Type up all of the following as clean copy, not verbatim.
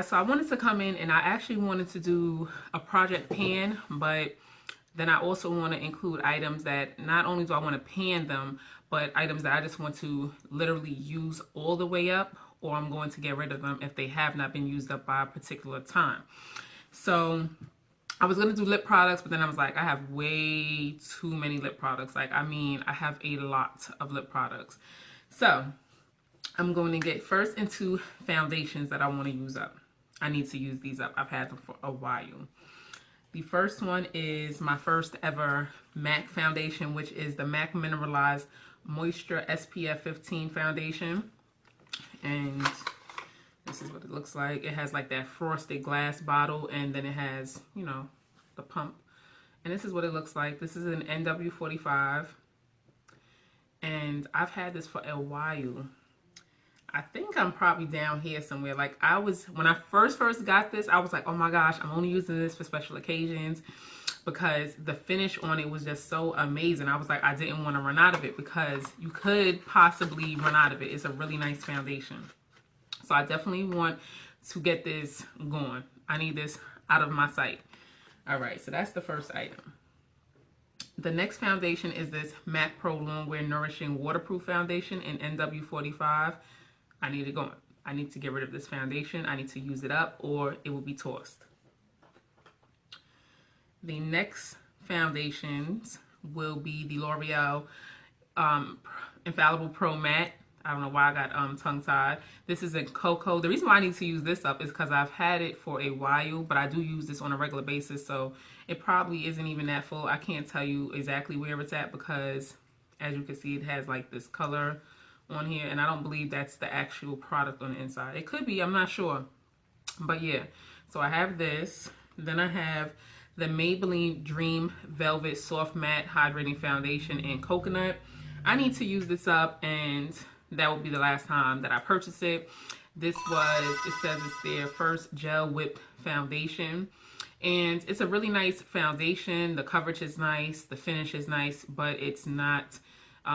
So I wanted to come in and I actually wanted to do a project pan, but then I also want to include items that not only do I want to pan them, but items that I just want to literally use all the way up, or I'm going to get rid of them if they have not been used up by a particular time. So I was going to do lip products, but then I was like, I have way too many lip products. Like, I mean, I have a lot of lip products. So I'm going to get first into foundations that I want to use up. I need to use these up. I've had them for a while. The first one is my first ever MAC foundation, which is the MAC Mineralized Moisture SPF 15 foundation. And this is what it looks like. It has like that frosted glass bottle, and then it has, you know, the pump. And this is what it looks like. This is an NW45. And I've had this for a while. I think I'm probably down here somewhere. Like when I first got this, I was like, oh my gosh, I'm only using this for special occasions, because the finish on it was just so amazing. I was like, I didn't want to run out of it, because you could possibly run out of it. It's a really nice foundation. So I definitely want to get this going. I need this out of my sight. All right, so that's the first item. The next foundation is this MAC Pro Longwear Nourishing Waterproof Foundation in NW45. I need it going. I need to get rid of this foundation. I need to use it up, or it will be tossed. The next foundations will be the L'Oreal Infallible Pro Matte. I don't know why I got tongue-tied. This is in Cocoa. The reason why I need to use this up is because I've had it for a while, but I do use this on a regular basis, so it probably isn't even that full. I can't tell you exactly where it's at, because as you can see, it has like this color on here, and I don't believe that's the actual product on the inside. It could be, I'm not sure. But yeah, so I have this. Then I have the Maybelline Dream Velvet Soft Matte Hydrating Foundation in Coconut. I need to use this up, and that will be the last time that I purchase it. This was, it says it's their first gel whipped foundation. And it's a really nice foundation. The coverage is nice. The finish is nice, but it's not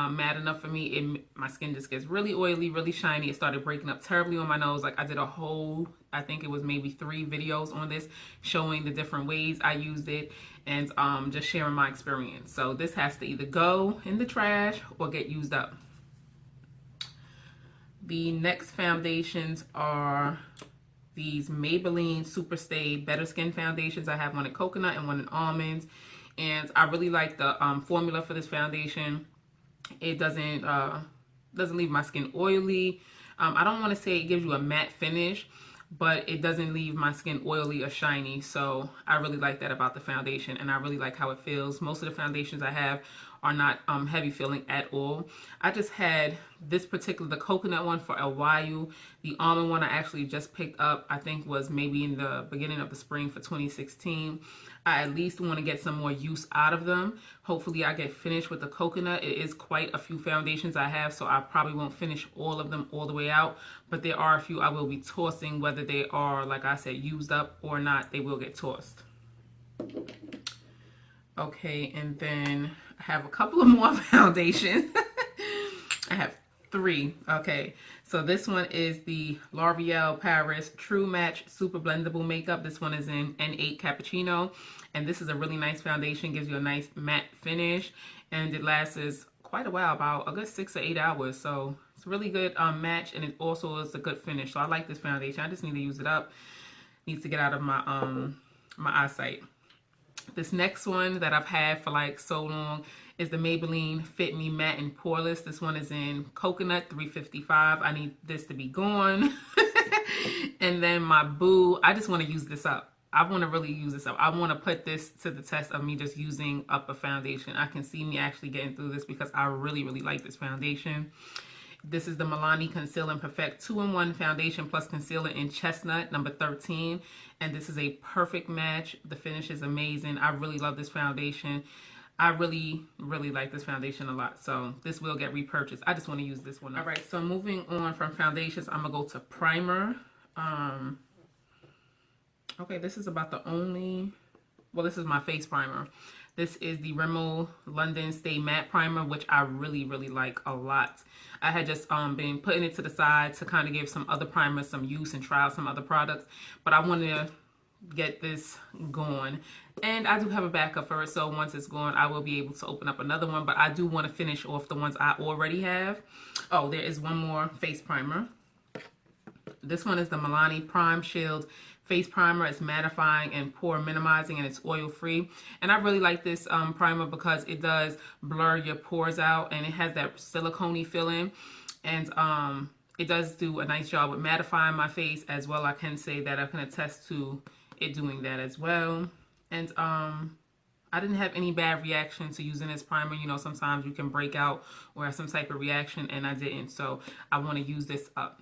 matte enough for me. My skin just gets really oily, really shiny. It started breaking up terribly on my nose. Like, I did a whole, I think it was maybe 3 videos on this, showing the different ways I used it, and just sharing my experience. So this has to either go in the trash or get used up. The next foundations are these Maybelline Super Stay Better Skin foundations. I have one in coconut and one in almonds, and I really like the formula for this foundation. It doesn't leave my skin oily. I don't want to say it gives you a matte finish, but it doesn't leave my skin oily or shiny. So I really like that about the foundation, and I really like how it feels. Most of the foundations I have are not heavy feeling at all. I just had this particular, the coconut one, for a while. The almond one I actually just picked up, I think was maybe in the beginning of the spring for 2016. I at least want to get some more use out of them. Hopefully I get finished with the coconut. It is quite a few foundations I have, so I probably won't finish all of them all the way out, but there are a few I will be tossing, whether they are, like I said, used up or not, they will get tossed. Okay, and then I have a couple of more foundations. I have 3. Okay, so this one is the L'Oreal Paris True Match Super Blendable Makeup. This one is in N8 Cappuccino, and this is a really nice foundation. Gives you a nice matte finish, and it lasts quite a while, about a good 6 or 8 hours. So it's a really good match, and it also is a good finish. So I like this foundation. I just need to use it up. Needs to get out of my my eyesight. This next one that I've had for like so long is the Maybelline Fit Me Matte and Poreless. This one is in Coconut 355. I need this to be gone. And then my Boo, I just want to use this up. I want to really use this up. I want to put this to the test of me just using up a foundation. I can see me actually getting through this because I really, really like this foundation. This is the Milani Conceal and Perfect 2-in-1 Foundation plus Concealer in Chestnut, number 13. And this is a perfect match. The finish is amazing. I really love this foundation. I really, really like this foundation a lot. So this will get repurchased. I just want to use this one. All right, so moving on from foundations, I'm going to go to primer. Okay, this is about the only... Well, this is my face primer. This is the Rimmel London Stay Matte Primer, which I really, really like a lot. I had just been putting it to the side to kind of give some other primers some use and try out some other products, but I wanted to get this going. And I do have a backup for it, so once it's gone, I will be able to open up another one, but I do want to finish off the ones I already have. Oh, there is one more face primer. This one is the Milani Prime Shield Face Primer. It's mattifying and pore minimizing, and it's oil free. And I really like this primer because it does blur your pores out, and it has that silicone-y feeling. And it does do a nice job with mattifying my face as well. I can say that I can attest to it doing that as well. And I didn't have any bad reaction to using this primer. You know, sometimes you can break out or have some type of reaction, and I didn't. So I want to use this up.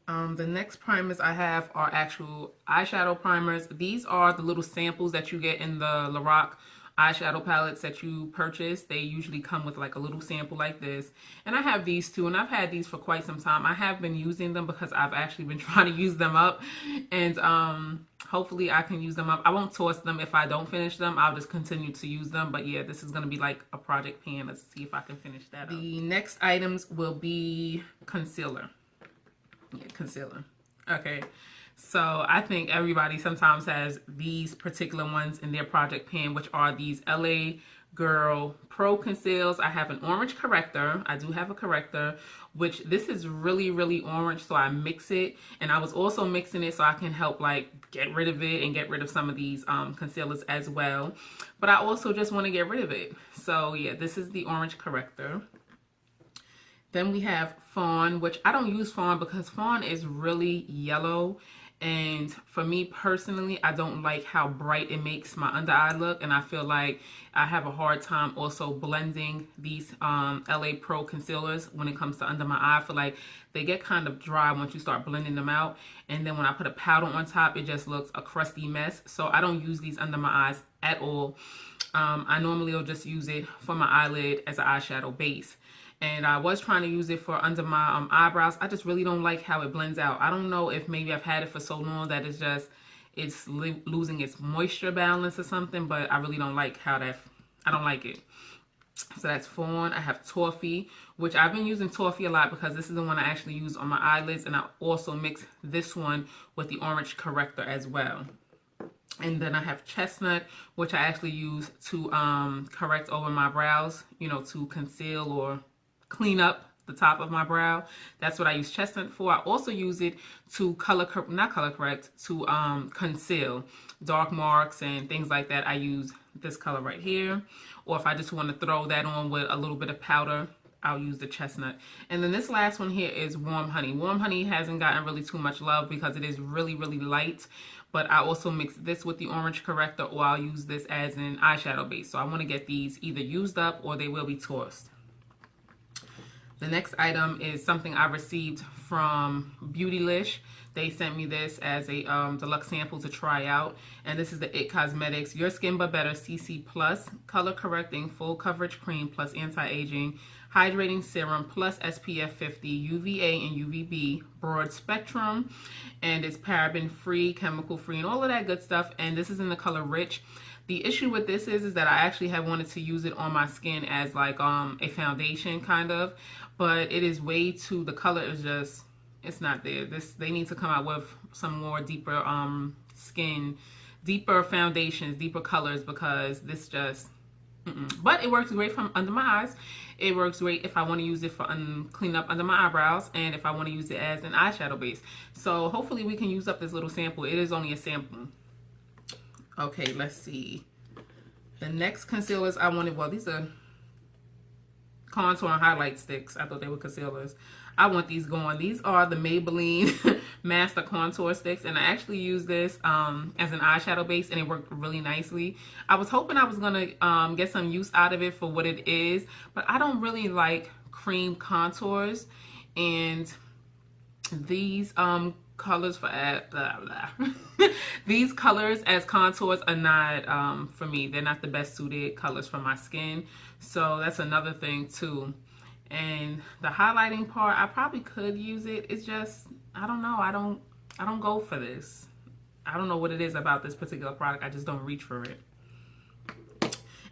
The next primers I have are actual eyeshadow primers. These are the little samples that you get in the Lorac eyeshadow palettes that you purchase. They usually come with like a little sample like this. And I have these too, and I've had these for quite some time. I have been using them because I've actually been trying to use them up. And hopefully I can use them up. I won't toss them if I don't finish them. I'll just continue to use them. But yeah, this is going to be like a project pan. Let's see if I can finish that up. The next items will be concealer. Yeah, concealer. Okay, so I think everybody sometimes has these particular ones in their project pan, which are these LA Girl Pro Conceals. I have an orange corrector. I do have a corrector, which this is really, really orange, so I mix it. And I was also mixing it so I can help like get rid of it and get rid of some of these concealers as well. But I also just want to get rid of it. So yeah, this is the orange corrector. Then we have Fawn, which I don't use Fawn because Fawn is really yellow. And for me personally, I don't like how bright it makes my under eye look. And I feel like I have a hard time also blending these LA Pro concealers when it comes to under my eye. I feel like they get kind of dry once you start blending them out. And then when I put a powder on top, it just looks a crusty mess. So I don't use these under my eyes at all. I normally will just use it for my eyelid as an eyeshadow base. And I was trying to use it for under my eyebrows. I just really don't like how it blends out. I don't know if maybe I've had it for so long that it's losing its moisture balance or something, but I really don't like how I don't like it. So that's Fawn. I have Toffee, which I've been using Toffee a lot because this is the one I actually use on my eyelids. And I also mix this one with the orange corrector as well. And then I have Chestnut, which I actually use to correct over my brows, you know, to conceal or clean up the top of my brow. That's what I use Chestnut for. I also use it to to conceal dark marks and things like that. I use this color right here. Or if I just want to throw that on with a little bit of powder, I'll use the Chestnut. And then this last one here is Warm Honey. Warm Honey hasn't gotten really too much love because it is really, really light. But I also mix this with the orange corrector, or I'll use this as an eyeshadow base. So I want to get these either used up or they will be tossed. The next item is something I received from Beautylish. They sent me this as a deluxe sample to try out. And this is the IT Cosmetics Your Skin But Better CC Plus Color Correcting Full Coverage Cream Plus Anti-Aging Hydrating Serum Plus SPF 50 UVA and UVB Broad Spectrum. And it's paraben free, chemical free, and all of that good stuff. And this is in the color Rich. The issue with this is that I actually have wanted to use it on my skin as like a foundation kind of, but it is way too, the color is just, it's not there. They need to come out with some more deeper deeper foundations, deeper colors, because this just, But it works great from under my eyes. It works great if I want to use it for clean up under my eyebrows, and if I want to use it as an eyeshadow base. So hopefully we can use up this little sample. It is only a sample. Okay, let's see. The next concealers I wanted, well, these are contour and highlight sticks. I thought they were concealers. I want these going. These are the Maybelline Master Contour Sticks, and I actually use this as an eyeshadow base, and it worked really nicely. I was hoping I was going to get some use out of it for what it is, but I don't really like cream contours, and these colors for these colors as contours are not for me. They're not the best suited colors for my skin, so that's another thing too. And the highlighting part, I probably could use it. It's just, I don't know, I don't go for this. I don't know what it is about this particular product. I just don't reach for it.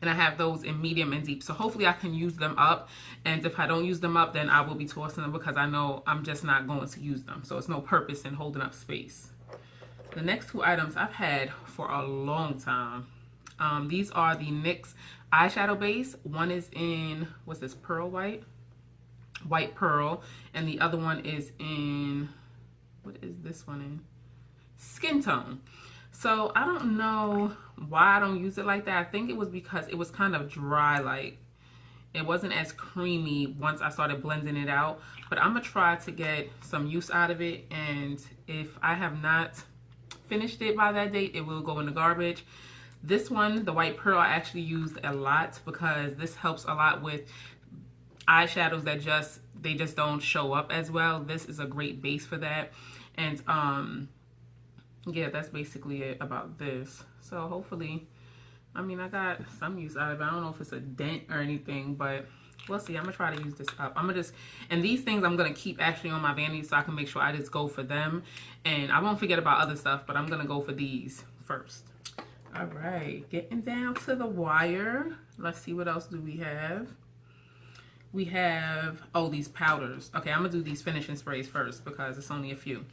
and I have those in medium and deep. So hopefully I can use them up, and if I don't use them up, then I will be tossing them because I know I'm just not going to use them. So it's no purpose in holding up space. The next two items I've had for a long time. These are the NYX eyeshadow base. One is in, what's this, pearl white? White pearl. And the other one is in, what is this one in? Skin tone. So I don't know why I don't use it like that. I think it was because it was kind of dry, like it wasn't as creamy once I started blending it out. But I'm gonna try to get some use out of it, and if I have not finished it by that date, it will go in the garbage. This one, the white pearl, I actually used a lot because this helps a lot with eyeshadows that just don't show up as well. This is a great base for that. And yeah, that's basically it about this. So hopefully, I mean, I got some use out of it. I don't know if it's a dent or anything, but we'll see. I'm gonna try to use this up. I'm gonna just, and these things I'm gonna keep actually on my vanity so I can make sure I just go for them, and I won't forget about other stuff, but I'm gonna go for these first. All right, getting down to the wire. Let's see, what else do we have? We have, oh, these powders. Okay, I'm gonna do these finishing sprays first because it's only a few.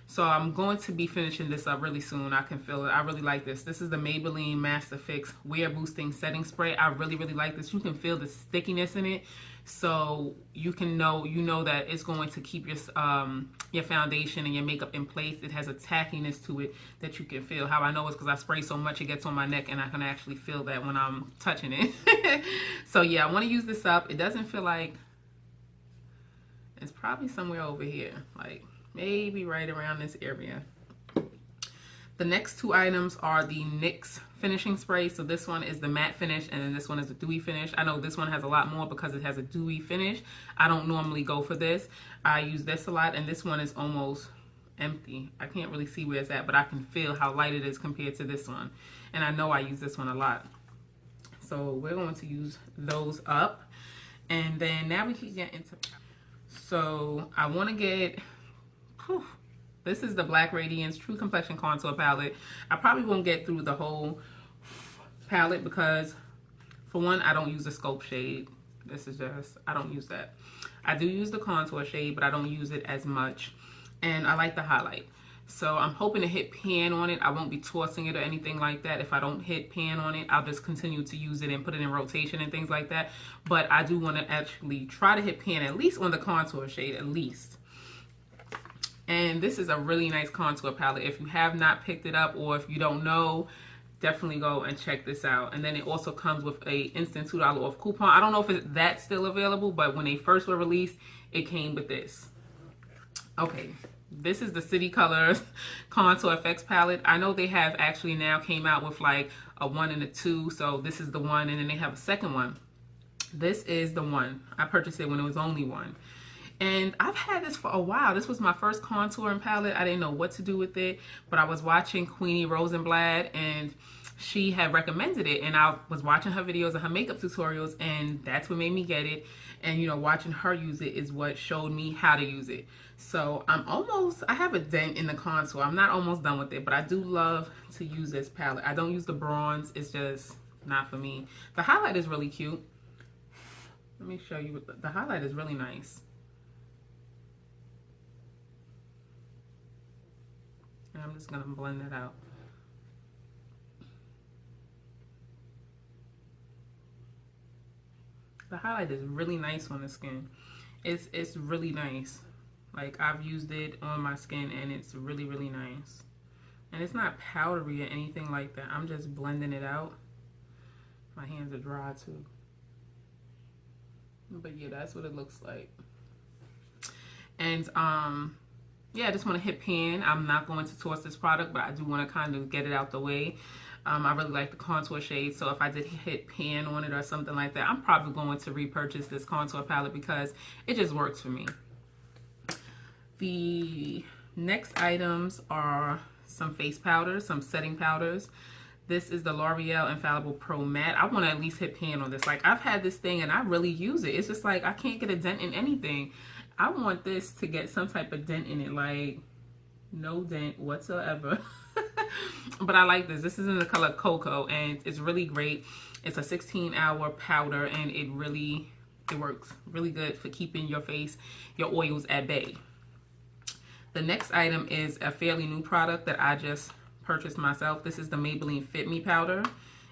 So I'm going to be finishing this up really soon. I can feel it. I really like this. This is the Maybelline Master Fix Wear Boosting Setting Spray. I really, really like this. You can feel the stickiness in it. So you know that it's going to keep your foundation and your makeup in place. It has a tackiness to it that you can feel. How I know is because I spray so much it gets on my neck, and I can actually feel that when I'm touching it. So yeah, I want to use this up. It doesn't feel like, it's probably somewhere over here, like maybe right around this area. The next two items are the NYX finishing spray. So this one is the matte finish, and then this one is the dewy finish. I know this one has a lot more because it has a dewy finish. I don't normally go for this. I use this a lot, and this one is almost empty. I can't really see where it's at, but I can feel how light it is compared to this one. And I know I use this one a lot. So we're going to use those up. And then now we can get into, so I want to get, this is the Black Radiance True Complexion Contour Palette. I probably won't get through the whole palette because, for one, I don't use the scope shade. This is just, I don't use that. I do use the contour shade, but I don't use it as much. And I like the highlight. So I'm hoping to hit pan on it. I won't be tossing it or anything like that. If I don't hit pan on it, I'll just continue to use it and put it in rotation and things like that. But I do want to actually try to hit pan at least on the contour shade, at least. And this is a really nice contour palette. If you have not picked it up, or if you don't know, definitely go and check this out. And then it also comes with a instant $2 off coupon. I don't know if that's still available, but when they first were released, it came with this. Okay, this is the City Colors Contour Effects palette. I know they have actually now came out with like a 1 and a 2. So this is the one, and then they have a second one. This is the one. I purchased it when it was only one. And I've had this for a while. This was my first contouring palette. I didn't know what to do with it, but I was watching Queenie Rosenblatt, and she had recommended it, and I was watching her videos and her makeup tutorials, and that's what made me get it. And you know, watching her use it is what showed me how to use it. So I have a dent in the contour. I'm not almost done with it, but I do love to use this palette. I don't use the bronze. It's just not for me. The highlight is really cute. Let me show you. The highlight is really nice. And I'm just going to blend it out. The highlight is really nice on the skin. It's really nice. Like, I've used it on my skin and it's really, really nice. And it's not powdery or anything like that. I'm just blending it out. My hands are dry too. But yeah, that's what it looks like. And yeah, I just want to hit pan. I'm not going to toss this product, but I do want to kind of get it out the way. I really like the contour shade, so if I did hit pan on it or something like that, I'm probably going to repurchase this contour palette because it just works for me. The next items are some face powders, some setting powders. This is the L'Oreal Infallible Pro Matte. I want to at least hit pan on this. Like, I've had this thing and I really use it. It's just like I can't get a dent in anything. I want this to get some type of dent in it, like no dent whatsoever. But I like this. This is in the color Cocoa, and it's really great. It's a 16-hour powder, and it works really good for keeping your face, your oils at bay. The next item is a fairly new product that I just purchased myself. This is the Maybelline Fit Me powder,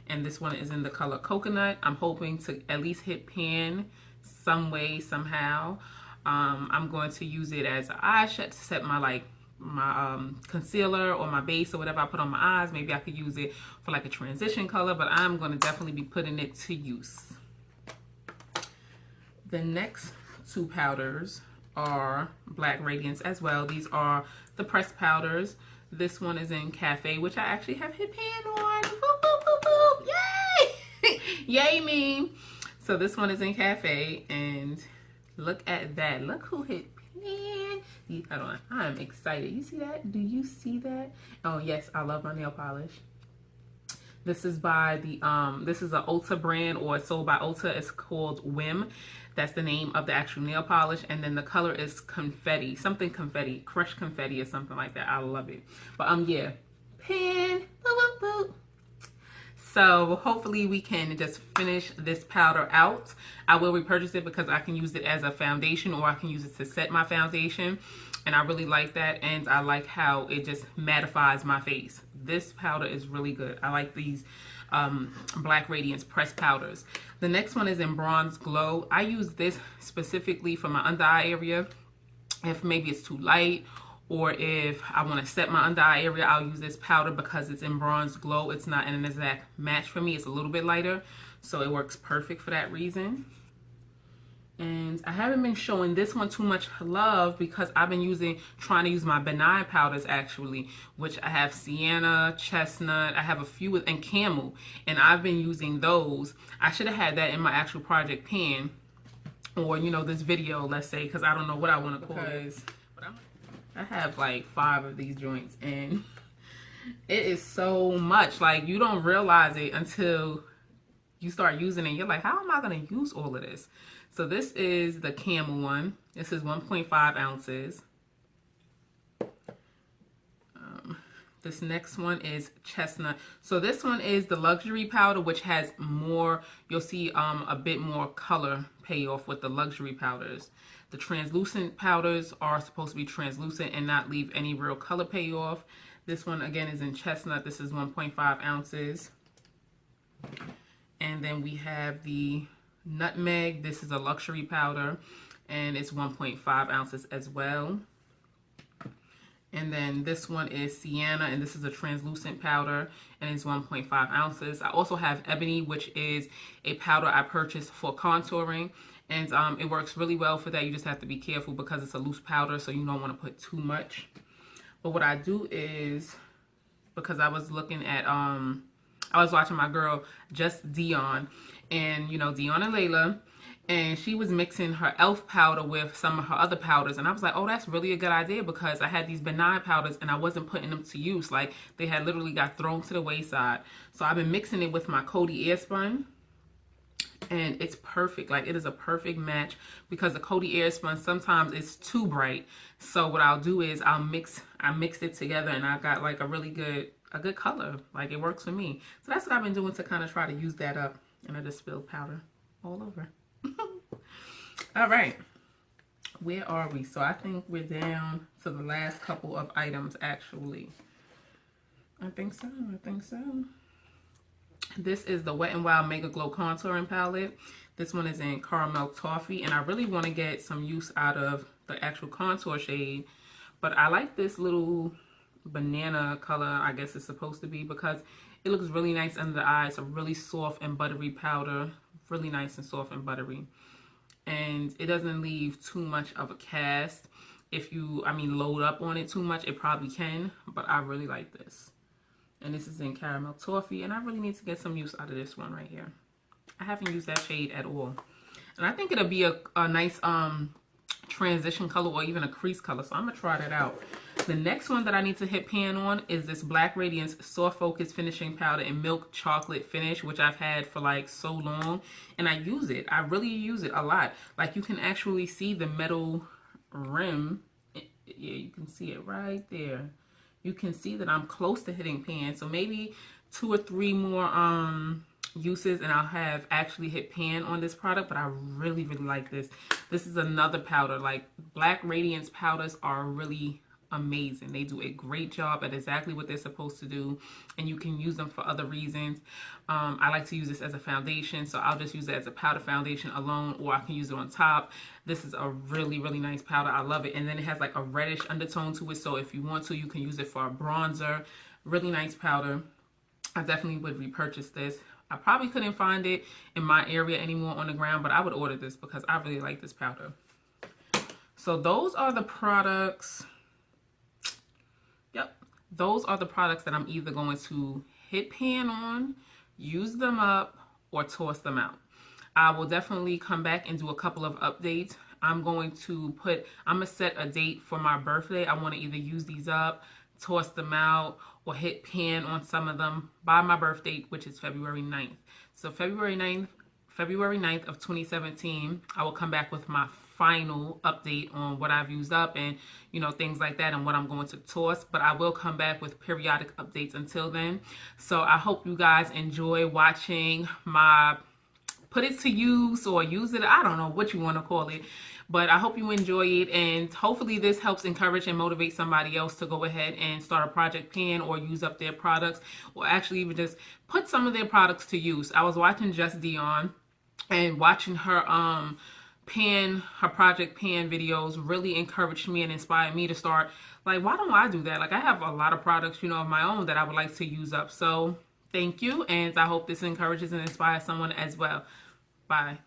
and this one is in the color Coconut. I'm hoping to at least hit pan some way, somehow. I'm going to use it as an eyeshadow to set my concealer or my base or whatever I put on my eyes. Maybe I could use it for like a transition color, but I'm going to definitely be putting it to use. The next two powders are Black Radiance as well. These are the pressed powders. This one is in Cafe, which I actually have hit pan on. Boop, boop, boop, boop. Yay! Yay me! So this one is in Cafe, and look at that. Look who hit pan. Hold on. I'm excited. You see that? Do you see that? Oh yes, I love my nail polish. This is by the this is an Ulta brand, or it's sold by Ulta. It's called Whim. That's the name of the actual nail polish. And then the color is confetti, something confetti, crushed confetti or something like that. I love it. But yeah, pan. Boop, boop, boop. So hopefully we can just finish this powder out. I will repurchase it because I can use it as a foundation, or I can use it to set my foundation. And I really like that, and I like how it just mattifies my face. This powder is really good. I like these Black Radiance pressed powders. The next one is in Bronze Glow. I use this specifically for my under eye area. If maybe it's too light, or if I want to set my under eye area, I'll use this powder because it's in Bronze Glow. It's not an exact match for me. It's a little bit lighter, so it works perfect for that reason. And I haven't been showing this one too much love because I've been trying to use my benign powders actually, which I have Sienna, Chestnut, I have a few and Camel, and I've been using those. I should have had that in my actual project pan, or this video, let's say, because I don't know what I want to call it. I have like 5 of these joints, and it is so much. Like, you don't realize it until you start using it. You're like, how am I going to use all of this? So this is the Camel one. This is 1.5 ounces. This next one is Chestnut. So this one is the luxury powder, which has more, you'll see a bit more color payoff with the luxury powders. The translucent powders are supposed to be translucent and not leave any real color payoff. This one again is in Chestnut. This is 1.5 ounces. And then we have the Nutmeg. This is a luxury powder, and it's 1.5 ounces as well. And then this one is Sienna, and this is a translucent powder, and it's 1.5 ounces. I also have Ebony, which is a powder I purchased for contouring, and it works really well for that. You just have to be careful because it's a loose powder, so you don't want to put too much. But what I do is, because I was looking at I was watching my girl Just Dion, and Dion and Layla, and she was mixing her e.l.f. powder with some of her other powders, and I was like, oh, that's really a good idea, because I had these benign powders and I wasn't putting them to use. Like, they had literally got thrown to the wayside. So I've been mixing it with my Coty Airspun, and it's perfect. Like, it is a perfect match, because the Coty Airspun sometimes is too bright. So what I'll do is I mix it together, and I got like a good color. Like, it works for me. So that's what I've been doing to kind of try to use that up. And I just spilled powder all over. All right, where are we? So I think we're down to the last couple of items, actually. I think so. This is the Wet n Wild Mega Glow Contouring Palette. This one is in Caramel Toffee, and I really want to get some use out of the actual contour shade, but I like this little banana color, I guess it's supposed to be, because it looks really nice under the eye. It's a really soft and buttery powder, really nice and soft and buttery, and it doesn't leave too much of a cast. If you load up on it too much, it probably can, but I really like this. And this is in Caramel Toffee, and I really need to get some use out of this one right here. I haven't used that shade at all, and I think it'll be a nice transition color, or even a crease color, so I'm gonna try that out. The next one that I need to hit pan on is this Black Radiance Soft Focus Finishing Powder in Milk Chocolate Finish, which I've had for like so long, and I use it. I really use it a lot. Like, you can actually see the metal rim. Yeah, you can see it right there. you can see that I'm close to hitting pan. So maybe 2 or 3 more uses and I'll have actually hit pan on this product. But I really like this. This is another powder. Like, Black Radiance powders are really amazing. They do a great job at exactly what they're supposed to do, and you can use them for other reasons. I like to use this as a foundation, so I'll just use it as a powder foundation alone, or I can use it on top. This is a really nice powder. I love it. And then it has like a reddish undertone to it, so if you want to, you can use it for a bronzer. Really nice powder. I definitely would repurchase this. I probably couldn't find it in my area anymore on the ground, but I would order this because I really like this powder. So those are the products. Yep, those are the products that I'm either going to hit pan on, use them up, or toss them out. I will definitely come back and do a couple of updates. I'm going to set a date for my birthday. I want to either use these up, toss them out, or hit pan on some of them by my birthday, which is February 9th. So February 9th of 2017, I will come back with my final update on what I've used up and, you know, things like that, and what I'm going to toss. But I will come back with periodic updates until then. So I hope you guys enjoy watching my put it to use or use it. I don't know what you want to call it, but I hope you enjoy it, and hopefully this helps encourage and motivate somebody else to go ahead and start a project pan or use up their products, or actually even just put some of their products to use. I was watching Just Dion, and watching her project pan videos really encouraged me and inspired me to start, like, why don't I do that? Like, I have a lot of products, you know, of my own that I would like to use up. So thank you, and I hope this encourages and inspires someone as well. Bye.